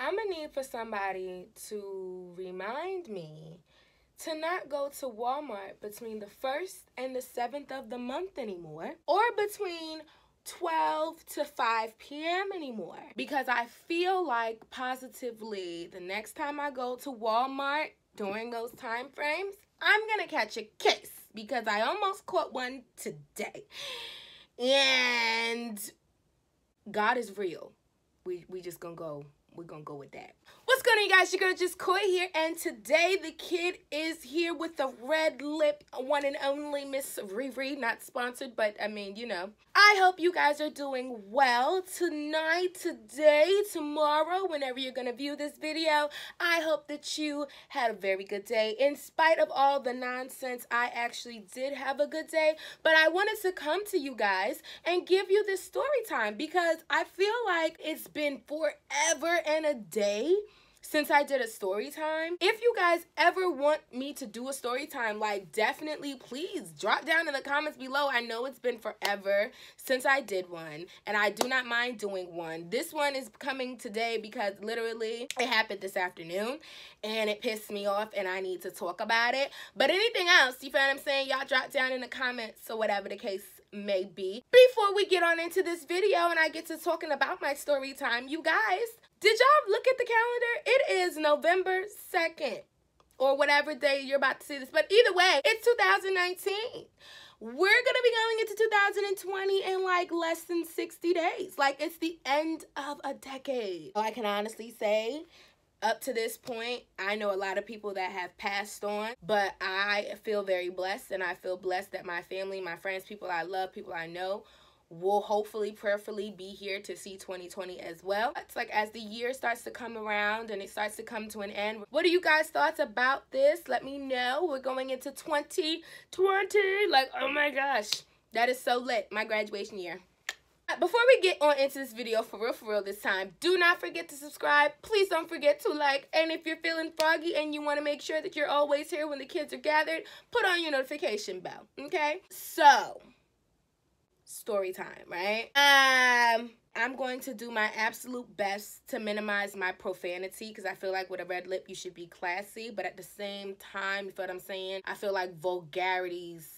I'm gonna need for somebody to remind me to not go to Walmart between the 1st and the 7th of the month anymore, or between 12 to 5 p.m. anymore, because I feel like positively the next time I go to Walmart during those time frames, I'm gonna catch a case, because I almost caught one today. And God is real. We just gonna go. We're gonna go with that. What's going on, you guys? Your girl Just Koi here, and today the kid is here with the red lip, one and only Miss Riri. Not sponsored, but I mean, you know. I hope you guys are doing well tonight, today, tomorrow, whenever you're gonna view this video. I hope that you had a very good day. In spite of all the nonsense, I actually did have a good day, but I wanted to come to you guys and give you this story time, because I feel like it's been forever and a day since I did a story time. If you guys ever want me to do a story time, like, definitely please drop down in the comments below. I know it's been forever since I did one, and I do not mind doing one. This one is coming today because literally it happened this afternoon and it pissed me off and I need to talk about it. But anything else, you feel what I'm saying? Y'all drop down in the comments or whatever the case may be. Before we get on into this video and I get to talking about my story time, you guys, did y'all look at the calendar? It is November 2nd or whatever day you're about to see this. But either way, it's 2019. We're going to be going into 2020 in like less than 60 days. Like, it's the end of a decade. I can honestly say, up to this point, I know a lot of people that have passed on, but I feel very blessed, and I feel blessed that my family, my friends, people I love, people I know, will hopefully, prayerfully be here to see 2020 as well. It's like as the year starts to come around and it starts to come to an end. What are you guys' thoughts about this? Let me know. We're going into 2020. Like, oh my gosh, that is so lit. My graduation year. Before we get on into this video, for real this time, do not forget to subscribe. Please don't forget to like. And if you're feeling froggy and you want to make sure that you're always here when the kids are gathered, put on your notification bell, okay? So, story time, right? I'm going to do my absolute best to minimize my profanity, because I feel like with a red lip, you should be classy. But at the same time, you feel what I'm saying? I feel like vulgarities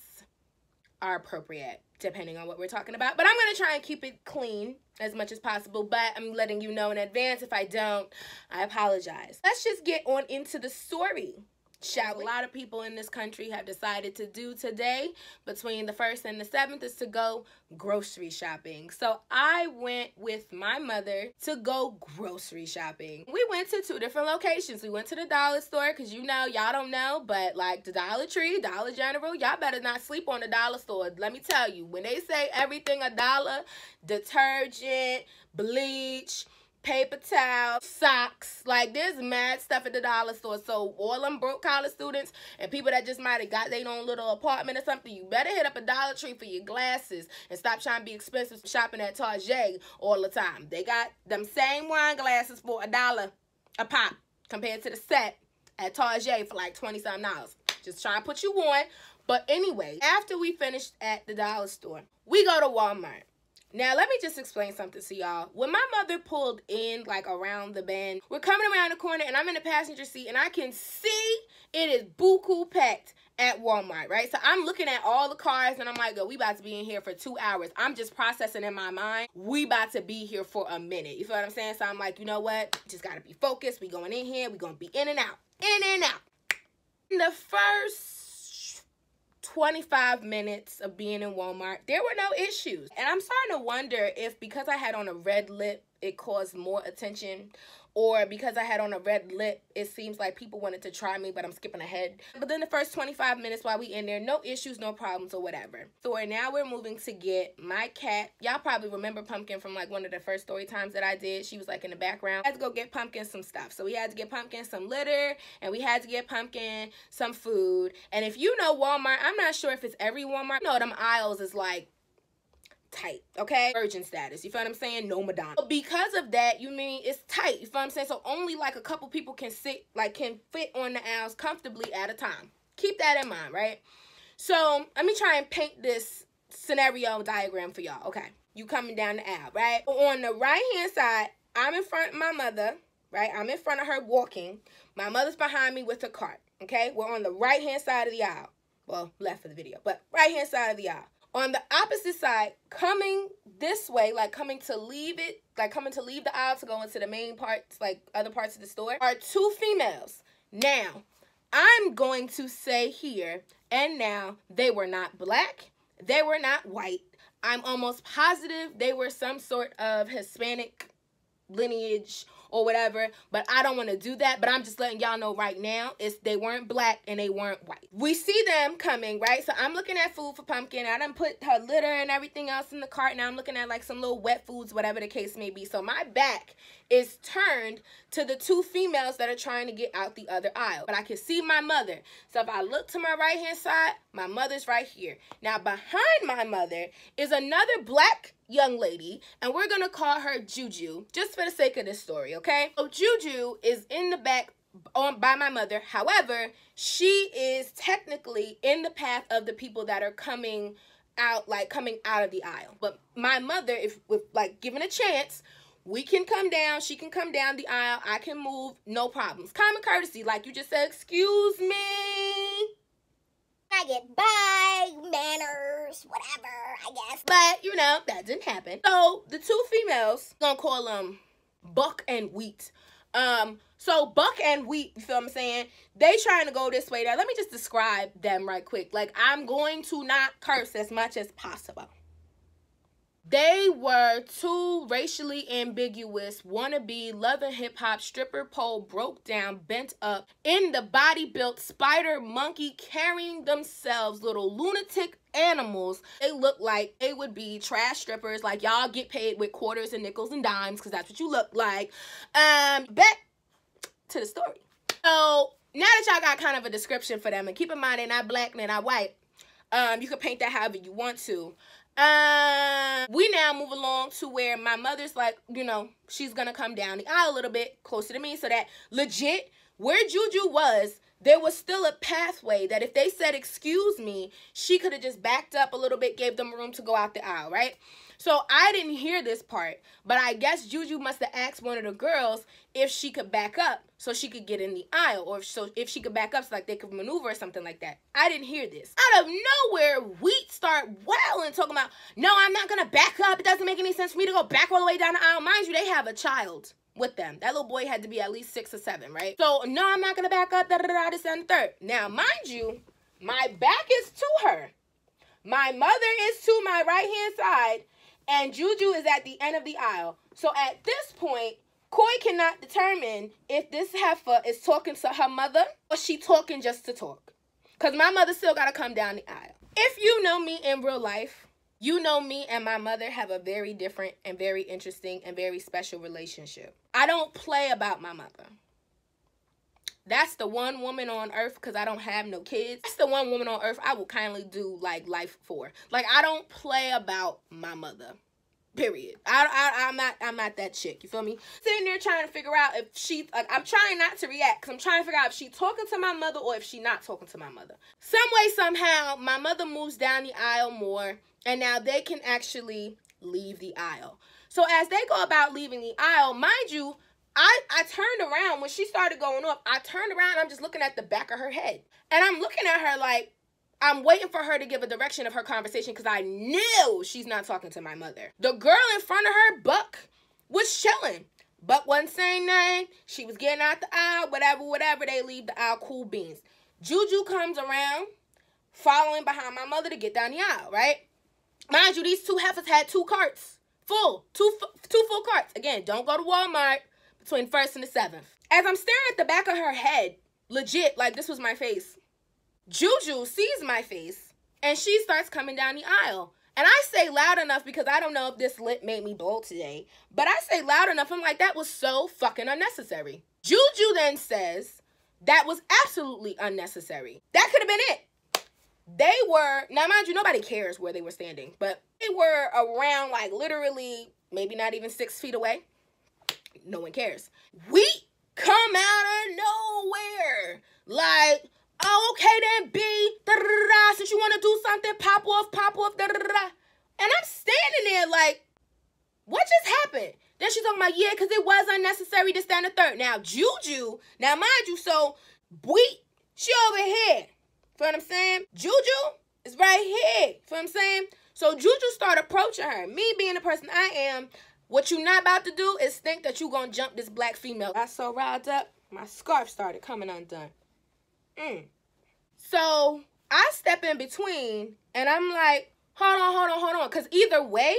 are appropriate, depending on what we're talking about. But I'm going to try and keep it clean as much as possible. But I'm letting you know in advance. If I don't, I apologize. Let's just get on into the story, shall we? A lot of people in this country have decided to do today, between the 1st and the 7th, is to go grocery shopping. So I went with my mother to go grocery shopping. We went to 2 different locations. We went to the dollar store, because you know, y'all don't know, but like the Dollar Tree, Dollar General, y'all better not sleep on the dollar store. Let me tell you, when they say everything $1, detergent, bleach, paper towel, socks, like there's mad stuff at the dollar store. So all them broke college students and people that just might have got their own little apartment or something, you better hit up a Dollar Tree for your glasses and stop trying to be expensive shopping at Target all the time. They got them same wine glasses for $1 a pop compared to the set at Target for like $20-something. Just trying to put you on. But anyway, after we finished at the dollar store, we go to Walmart. Now, let me just explain something to y'all. When my mother pulled in, like, around the bend, we're coming around the corner, and I'm in the passenger seat, and I can see it is buku packed at Walmart, right? So I'm looking at all the cars, and I'm like, oh, we about to be in here for 2 hours. I'm just processing in my mind, we about to be here for a minute. You feel what I'm saying? So I'm like, you know what? Just got to be focused. We going in here. We going to be in and out. In and out. In the first 25 minutes of being in Walmart, there were no issues. And I'm starting to wonder if because I had on a red lip, it caused more attention, or because I had on a red lip, it seems like people wanted to try me, but I'm skipping ahead. But then the first 25 minutes while we in there, no issues, no problems or whatever. So now we're moving to get my cat. Y'all probably remember Pumpkin from like one of the first story times that I did. She was like in the background. I had to go get Pumpkin some stuff. So we had to get Pumpkin some litter, and we had to get Pumpkin some food. And if you know Walmart, I'm not sure if it's every Walmart. You know, them aisles is like tight, okay? Virgin status, you feel what I'm saying? No Madonna. But because of that, you mean it's tight, you feel what I'm saying? So only like a couple people can sit, like can fit on the aisles comfortably at a time. Keep that in mind, right? So let me try and paint this scenario diagram for y'all. Okay, you coming down the aisle, right? On the right hand side, I'm in front of my mother, right? I'm in front of her walking. My mother's behind me with her cart, okay? We're on the right-hand side of the aisle. Well, left for the video, but right-hand side of the aisle. On the opposite side, coming this way, like coming to leave the aisle to go into the main parts, like other parts of the store, are two females. Now, I'm going to say here and now, they were not black. They were not white. I'm almost positive they were some sort of Hispanic lineage or whatever, but I don't want to do that. But I'm just letting y'all know right now, they weren't black and they weren't white. We see them coming, right? So I'm looking at food for Pumpkin. I done put her litter and everything else in the cart. Now I'm looking at like some little wet foods, whatever the case may be. So my back is turned to the two females that are trying to get out the other aisle. But I can see my mother. So if I look to my right-hand side, my mother's right here. Now behind my mother is another black young lady, and we're gonna call her Juju, just for the sake of this story, okay? So Juju is in the back by my mother. However, she is technically in the path of the people that are coming out, like coming out of the aisle. But my mother, if with like given a chance, we can come down, she can come down the aisle, I can move, no problems. Common courtesy, like you just said, excuse me. I get by, manners, whatever, I guess. But, you know, that didn't happen. So, the two females, I'm gonna call them Buck and Wheat. So Buck and Wheat, you feel what I'm saying? They trying to go this way. Now, let me just describe them right quick. Like, I'm going to not curse as much as possible. They were two racially ambiguous, wannabe, love and hip-hop, stripper pole, broke down, bent up, in the body-built spider monkey, carrying themselves, little lunatic animals. They look like they would be trash strippers, like y'all get paid with quarters and nickels and dimes, because that's what you look like. Back to the story. So, now that y'all got kind of a description for them, and keep in mind they're not black and they're not white, you can paint that however you want to. We now move along to where my mother's like, you know, she's gonna come down the aisle a little bit closer to me, so that legit where Juju was, there was still a pathway that if they said excuse me, she could have just backed up a little bit, gave them room to go out the aisle, right? So I didn't hear this part, but I guess Juju must have asked one of the girls if she could back up so she could get in the aisle, or if she could back up so like they could maneuver or something like that. I didn't hear this. Out of nowhere, Wheat start wailing, talking about, no, I'm not gonna back up. It doesn't make any sense for me to go back all the way down the aisle. Mind you, they have a child with them. That little boy had to be at least 6 or 7, right? So, no, I'm not gonna back up, da-da-da-da, this and the third. Now, mind you, my back is to her. My mother is to my right-hand side, and Juju is at the end of the aisle. So at this point, Koi cannot determine if this heifer is talking to her mother or she talking just to talk. Because my mother still got to come down the aisle. If you know me in real life, you know me and my mother have a very different and very interesting and very special relationship. I don't play about my mother. That's the one woman on earth, because I don't have no kids. That's the one woman on earth I will kindly do like life for. Like, I don't play about my mother. Period. I'm not that chick. You feel me? Sitting there trying to figure out if she, like, I'm trying not to react, because I'm trying to figure out if she talking to my mother or if she not talking to my mother. Some way, somehow, my mother moves down the aisle more, and now they can actually leave the aisle. So as they go about leaving the aisle, mind you, I turned around. When she started going off, I turned around and I'm just looking at the back of her head. And I'm looking at her like, I'm waiting for her to give a direction of her conversation, because I knew she's not talking to my mother. The girl in front of her, Buck, was chilling. Buck wasn't saying nothing. She was getting out the aisle, whatever. They leave the aisle, cool beans. Juju comes around, following behind my mother to get down the aisle, right? Mind you, these two heifers had 2 carts. Full. Two full carts. Again, don't go to Walmart between 1st and the 7th. As I'm staring at the back of her head, legit, like this was my face, Juju sees my face, and she starts coming down the aisle. And I say loud enough, because I don't know if this lip made me bold today, but I say loud enough, I'm like, that was so fucking unnecessary. Juju then says, that was absolutely unnecessary. That could have been it. They were, now mind you, nobody cares where they were standing, but they were around, like, literally, maybe not even 6 feet away. No one cares. We come out of nowhere. Like, oh, okay then, B, da-da-da-da, since you want to do something, pop off, da-da-da-da. And I'm standing there like, what just happened? Then she's talking about, yeah, because it was unnecessary, this, that, and the third. Now, Juju, now mind you, so she over here. Feel what I'm saying? Juju is right here. Feel what I'm saying? So Juju started approaching her. Me being the person I am, what you not about to do is think that you gonna jump this black female. I so riled up, my scarf started coming undone. So I step in between, and I'm like, hold on. Because either way,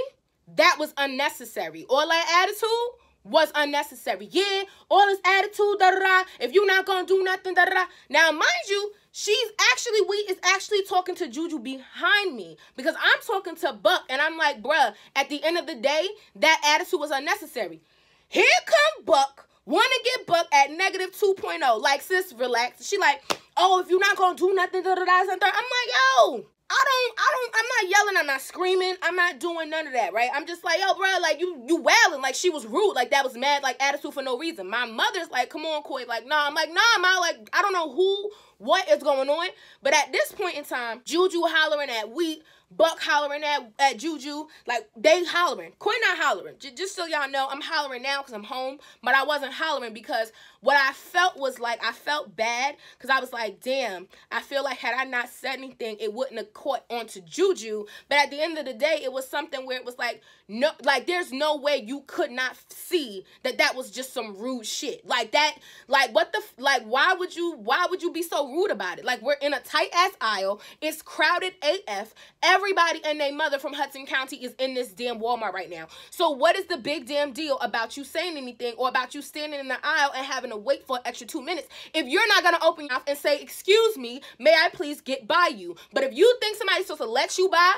that was unnecessary. All that attitude was unnecessary. Yeah, all this attitude, da-da-da. If you're not going to do nothing, da-da-da. Now, mind you, we is actually talking to Juju behind me. Because I'm talking to Buck, and I'm like, bruh, at the end of the day, that attitude was unnecessary. Here come Buck, want to get Buck at negative 2.0. Like, sis, relax. She like, oh, if you're not going to do nothing, da-da-da. I'm like, yo, I'm not yelling, I'm not screaming, I'm not doing none of that, right? I'm just like, yo, bro, like, you wailing, like, she was rude, like, that was mad, like, attitude for no reason. My mother's like, come on, Koi, like, nah. I'm like, nah, Ma, like, I don't know what is going on, but at this point in time, Juju hollering at Wheat, Buck hollering at Juju, like, they hollering. Koi not hollering. Just so y'all know, I'm hollering now because I'm home, but I wasn't hollering because what I felt was like, I felt bad because I was like, damn, I feel like had I not said anything, it wouldn't have caught on to Juju, but at the end of the day, it was something where it was like, no, like, there's no way you could not see that was just some rude shit. Like, that, like, what the, like, why would you be so rude about it? Like, we're in a tight-ass aisle, it's crowded AF, everybody and their mother from Hudson County is in this damn Walmart right now. So what is the big damn deal about you saying anything or about you standing in the aisle and having to wait for an extra 2 minutes if you're not going to open your mouth and say, excuse me, may I please get by you? But if you think somebody's supposed to let you by,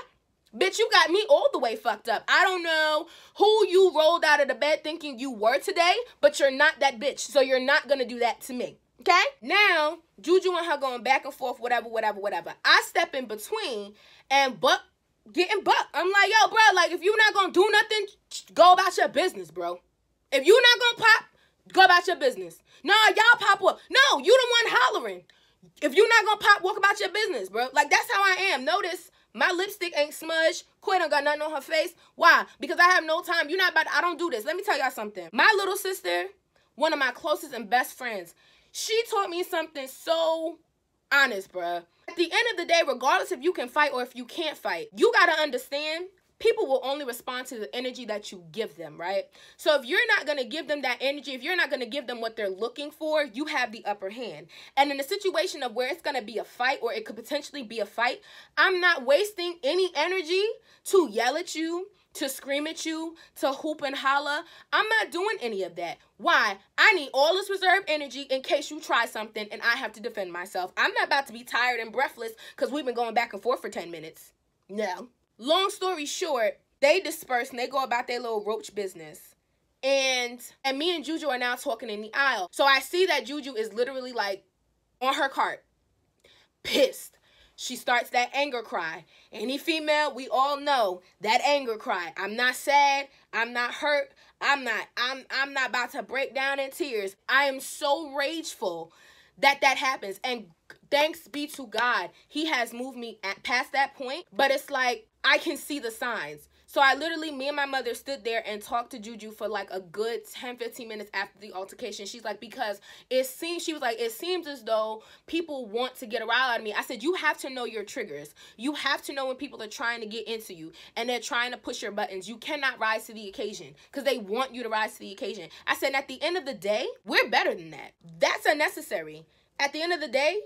bitch, you got me all the way fucked up. I don't know who you rolled out of the bed thinking you were today, but you're not that bitch. So you're not going to do that to me. Okay? Now, Juju and her going back and forth, whatever. I step in between and Buck getting Buck. I'm like, yo, bro, like, if you're not going to do nothing, go about your business, bro. If you're not going to pop, go about your business. Nah, y'all pop up. No, you the one hollering. If you're not going to pop, walk about your business, bro. Like, that's how I am. Notice my lipstick ain't smudged. Koi don't got nothing on her face. Why? Because I have no time. You're not about to, I don't do this. Let me tell y'all something. My little sister, one of my closest and best friends, she taught me something so honest, bruh. At the end of the day, regardless if you can fight or if you can't fight, you got to understand people will only respond to the energy that you give them, right? So if you're not going to give them that energy, if you're not going to give them what they're looking for, you have the upper hand. And in a situation of where it's going to be a fight or it could potentially be a fight, I'm not wasting any energy to yell at you, to scream at you, to hoop and holler. I'm not doing any of that. Why? I need all this reserved energy in case you try something and I have to defend myself. I'm not about to be tired and breathless because we've been going back and forth for 10 minutes. No. Long story short, they disperse and they go about their little roach business. And me and Juju are now talking in the aisle. So I see that Juju is literally like on her cart, pissed. She starts that anger cry. Any female, we all know that anger cry. I'm not sad. I'm not hurt. I'm not about to break down in tears. I am so rageful that happens. And thanks be to God, he has moved me past that point. But it's like, I can see the signs. So I literally, me and my mother stood there and talked to Juju for like a good 10-15 minutes after the altercation. She's like, because she was like, it seems as though people want to get a rile out of me. I said, you have to know your triggers. You have to know when people are trying to get into you and they're trying to push your buttons. You cannot rise to the occasion because they want you to rise to the occasion. I said, at the end of the day, we're better than that. That's unnecessary. At the end of the day,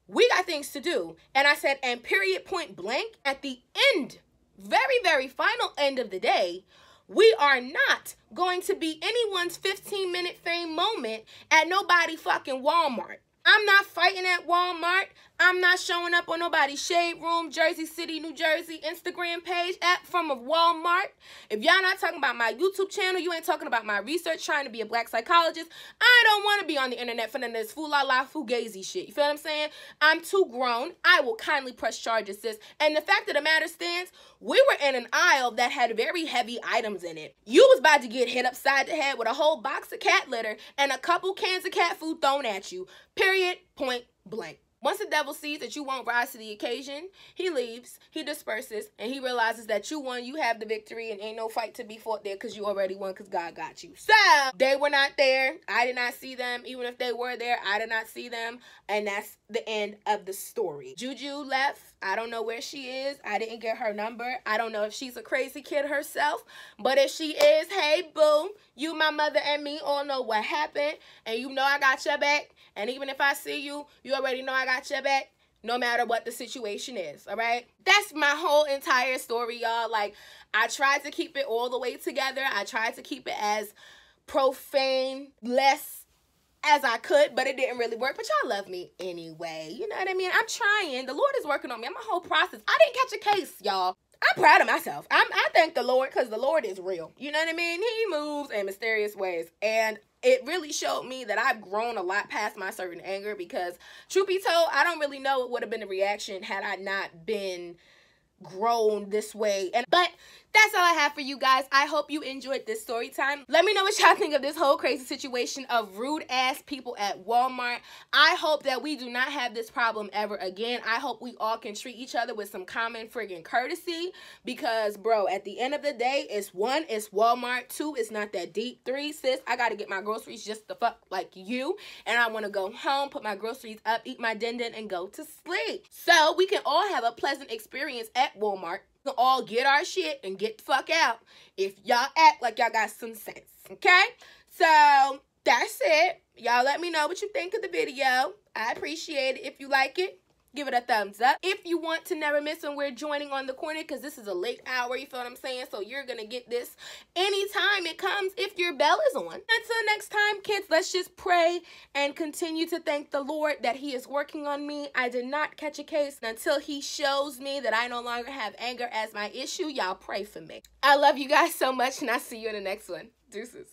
we got things to do. And I said, and period, point blank, at the end, very, very final end of the day, we are not going to be anyone's 15-minute fame moment at nobody fucking Walmart. I'm not fighting at Walmart. I'm not showing up on nobody's Shade Room, Jersey City, New Jersey Instagram page from a Walmart. If y'all not talking about my YouTube channel, you ain't talking about my research trying to be a black psychologist, I don't want to be on the internet for none of this fool-la-la fugazi shit. You feel what I'm saying? I'm too grown. I will kindly press charges, sis. And the fact of the matter stands, we were in an aisle that had very heavy items in it. You was about to get hit upside the head with a whole box of cat litter and a couple cans of cat food thrown at you. Period, point blank. Once the devil sees that you won't rise to the occasion, he leaves, he disperses, and he realizes that you won, you have the victory, and ain't no fight to be fought there because you already won because God got you. So, they were not there. I did not see them. Even if they were there, I did not see them. And that's the end of the story. Juju left. I don't know where she is. I didn't get her number. I don't know if she's a crazy kid herself. But if she is, hey, boo, you, my mother, and me all know what happened. And you know I got your back. And even if I see you, you already know I got your back. No matter what the situation is, all right? That's my whole entire story, y'all. Like, I tried to keep it all the way together. I tried to keep it as profane, less as I could, but it didn't really work. But y'all love me anyway. You know what I mean? I'm trying. The Lord is working on me. I'm a whole process. I didn't catch a case, y'all. I'm proud of myself. I thank the Lord because the Lord is real. You know what I mean? He moves in mysterious ways. And it really showed me that I've grown a lot past my certain anger because, truth be told, I don't really know what would have been the reaction had I not been grown this way. But that's all I have for you guys. I hope you enjoyed this story time. Let me know what y'all think of this whole crazy situation of rude ass people at Walmart. I hope that we do not have this problem ever again. I hope we all can treat each other with some common friggin' courtesy because, bro, at the end of the day, it's one, it's Walmart. Two, it's not that deep. Three, sis, I gotta get my groceries just the fuck like you. And I want to go home, put my groceries up, eat my din-din, and go to sleep. So we can all have a pleasant experience at Walmart. We can all get our shit and get the fuck out if y'all act like y'all got some sense, okay? So that's it. Y'all let me know what you think of the video. I appreciate it. If you like it, give it a thumbs up. If you want to never miss when we're joining on the corner, because this is a late hour, you feel what I'm saying? So you're going to get this anytime it comes if your bell is on. Until next time, kids, let's just pray and continue to thank the Lord that he is working on me. I did not catch a case until he shows me that I no longer have anger as my issue. Y'all pray for me. I love you guys so much, and I'll see you in the next one. Deuces.